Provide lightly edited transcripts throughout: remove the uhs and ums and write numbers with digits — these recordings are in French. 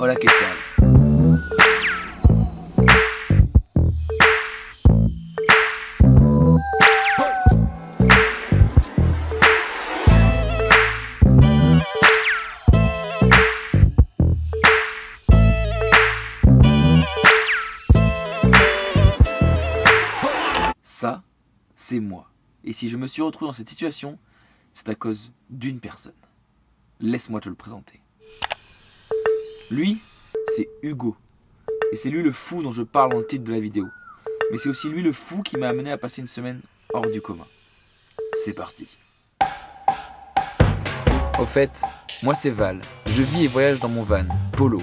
Hola, ¿qué tal? Ça, c'est moi. Et si je me suis retrouvé dans cette situation, c'est à cause d'une personne. Laisse-moi te le présenter. Lui, c'est Hugo. Et c'est lui le fou dont je parle dans le titre de la vidéo. Mais c'est aussi lui le fou qui m'a amené à passer une semaine hors du commun. C'est parti. Au fait, moi c'est Val. Je vis et voyage dans mon van, Polo.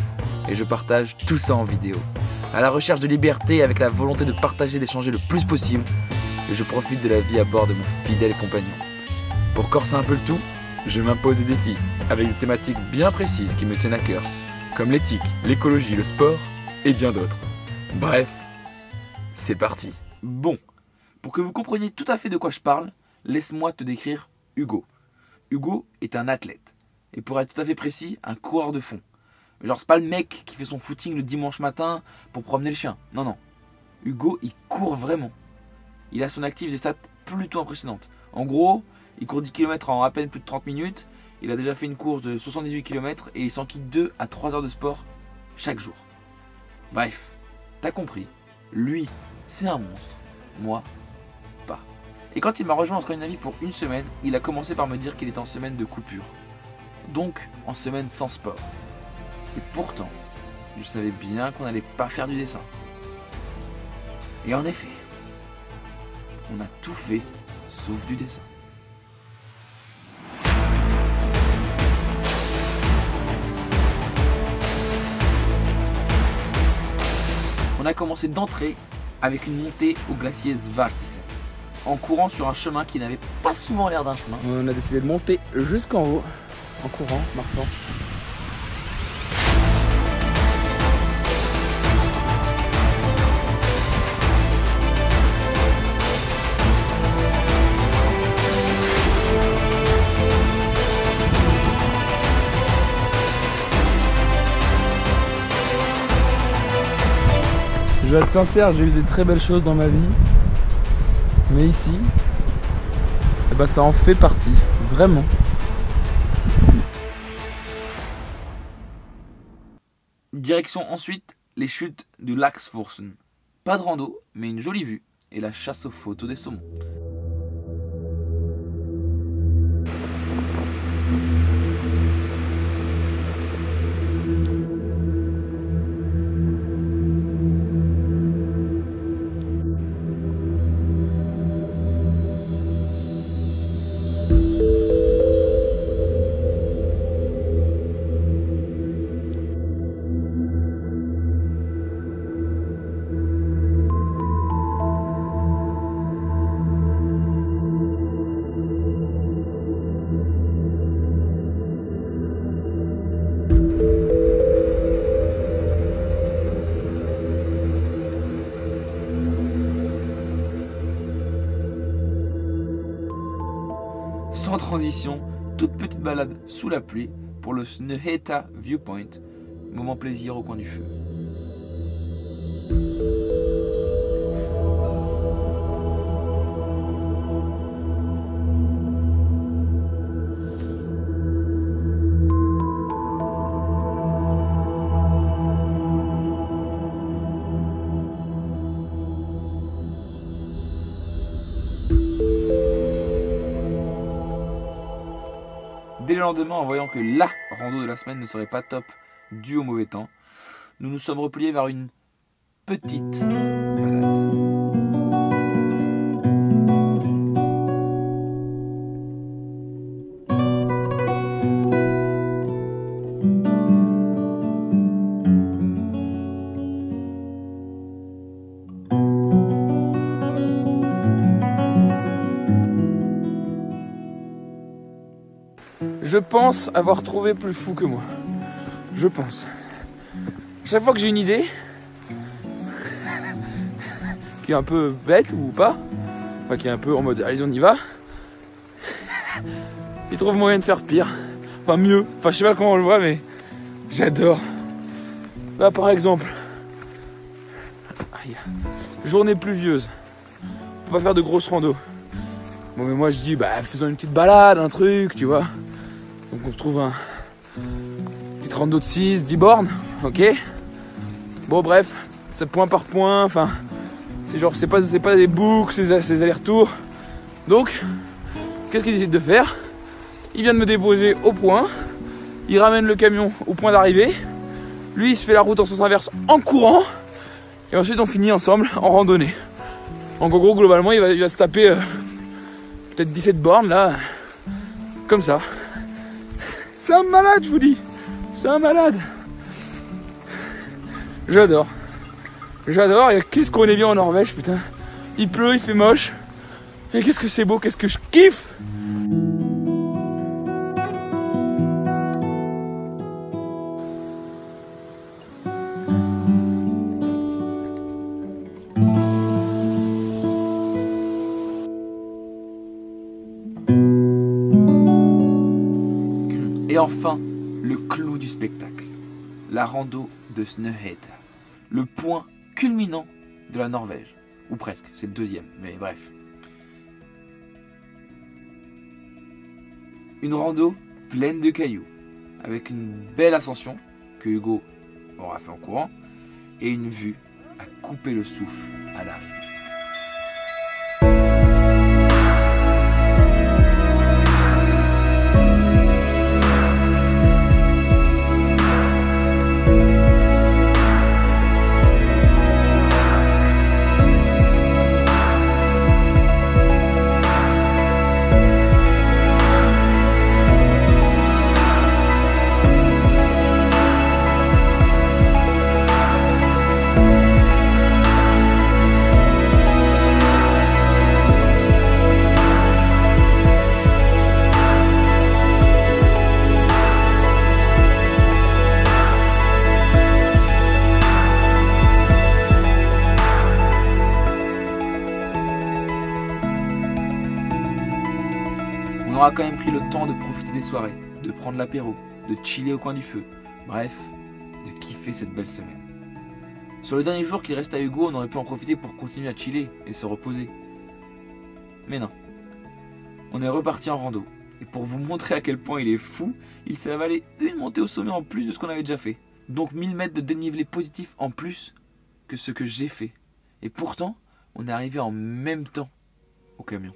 Et je partage tout ça en vidéo. À la recherche de liberté avec la volonté de partager et d'échanger le plus possible. Et je profite de la vie à bord de mon fidèle compagnon. Pour corser un peu le tout, je m'impose des défis avec des thématiques bien précises qui me tiennent à cœur. Comme l'éthique, l'écologie, le sport et bien d'autres. Bref, c'est parti. Bon, pour que vous compreniez tout à fait de quoi je parle, laisse-moi te décrire Hugo. Hugo est un athlète. Et pour être tout à fait précis, un coureur de fond. Genre c'est pas le mec qui fait son footing le dimanche matin pour promener le chien. Non, non. Hugo, il court vraiment. Il a son actif des stats plutôt impressionnantes. En gros, il court 10 km en à peine plus de 30 minutes. Il a déjà fait une course de 78 km et il s'enquille 2 à 3 heures de sport chaque jour. Bref, t'as compris. Lui, c'est un monstre. Moi, pas. Et quand il m'a rejoint en Scandinavie pour une semaine, il a commencé par me dire qu'il était en semaine de coupure. Donc, en semaine sans sport. Et pourtant, je savais bien qu'on n'allait pas faire du dessin. Et en effet, on a tout fait sauf du dessin. On a commencé d'entrée avec une montée au glacier Svartisen, en courant sur un chemin qui n'avait pas souvent l'air d'un chemin. On a décidé de monter jusqu'en haut, en courant, marchant. Je vais être sincère, j'ai eu des très belles choses dans ma vie, mais ici, eh ben ça en fait partie, vraiment. Direction ensuite les chutes du Laxforsen. Pas de rando, mais une jolie vue et la chasse aux photos des saumons. Sans transition, toute petite balade sous la pluie pour le Snøhetta Viewpoint, moment plaisir au coin du feu. Dès le lendemain, en voyant que la rando de la semaine ne serait pas top dû au mauvais temps, nous nous sommes repliés vers une petite balade. Je pense avoir trouvé plus fou que moi. Je pense. Chaque fois que j'ai une idée, qui est un peu bête ou pas, enfin qui est un peu en mode allez on y va, il trouve moyen de faire pire. Enfin mieux, enfin je sais pas comment on le voit mais j'adore. Là par exemple, journée pluvieuse, on va faire de grosses randos. Bon mais moi je dis bah faisons une petite balade, un truc, tu vois. Donc on se trouve un petite rando de 6, 10 bornes, ok. Bon bref, c'est point par point, enfin c'est genre c'est pas des boucles, c'est allers-retours. Donc qu'est-ce qu'il décide de faire? Il vient de me déposer au point, il ramène le camion au point d'arrivée, lui il se fait la route en sens inverse en courant, et ensuite on finit ensemble en randonnée. Donc en gros globalement il va se taper peut-être 17 bornes là, comme ça. C'est un malade je vous dis, c'est un malade. J'adore. J'adore, et qu'est-ce qu'on est bien en Norvège putain. Il pleut, il fait moche, et qu'est-ce que c'est beau, qu'est-ce que je kiffe. Et enfin, le clou du spectacle, la rando de Snøhetta, le point culminant de la Norvège, ou presque, c'est le deuxième, mais bref. Une rando pleine de cailloux, avec une belle ascension que Hugo aura fait en courant, et une vue à couper le souffle à l'arrivée. On aura quand même pris le temps de profiter des soirées, de prendre l'apéro, de chiller au coin du feu, bref, de kiffer cette belle semaine. Sur le dernier jour qu'il reste à Hugo, on aurait pu en profiter pour continuer à chiller et se reposer. Mais non, on est reparti en rando, et pour vous montrer à quel point il est fou, il s'est avalé une montée au sommet en plus de ce qu'on avait déjà fait. Donc 1000 mètres de dénivelé positif en plus que ce que j'ai fait. Et pourtant, on est arrivé en même temps au camion.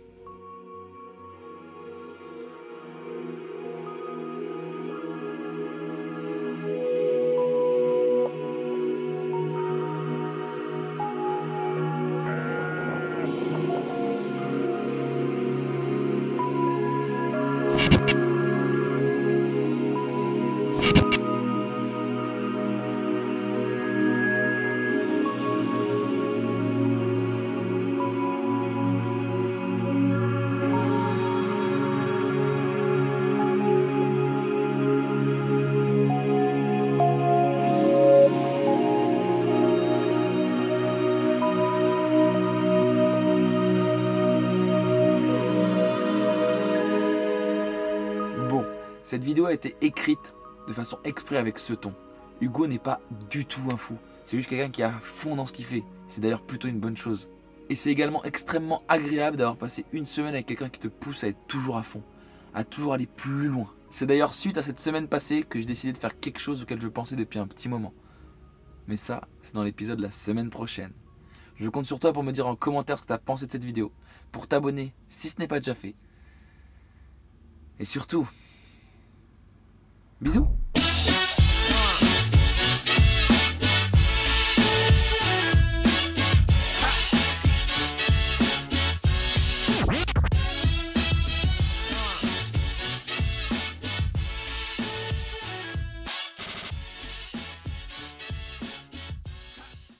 Cette vidéo a été écrite de façon exprès avec ce ton. Hugo n'est pas du tout un fou. C'est juste quelqu'un qui est à fond dans ce qu'il fait. C'est d'ailleurs plutôt une bonne chose. Et c'est également extrêmement agréable d'avoir passé une semaine avec quelqu'un qui te pousse à être toujours à fond, à toujours aller plus loin. C'est d'ailleurs suite à cette semaine passée que j'ai décidé de faire quelque chose auquel je pensais depuis un petit moment. Mais ça, c'est dans l'épisode de la semaine prochaine. Je compte sur toi pour me dire en commentaire ce que tu as pensé de cette vidéo, pour t'abonner si ce n'est pas déjà fait. Et surtout, bisous.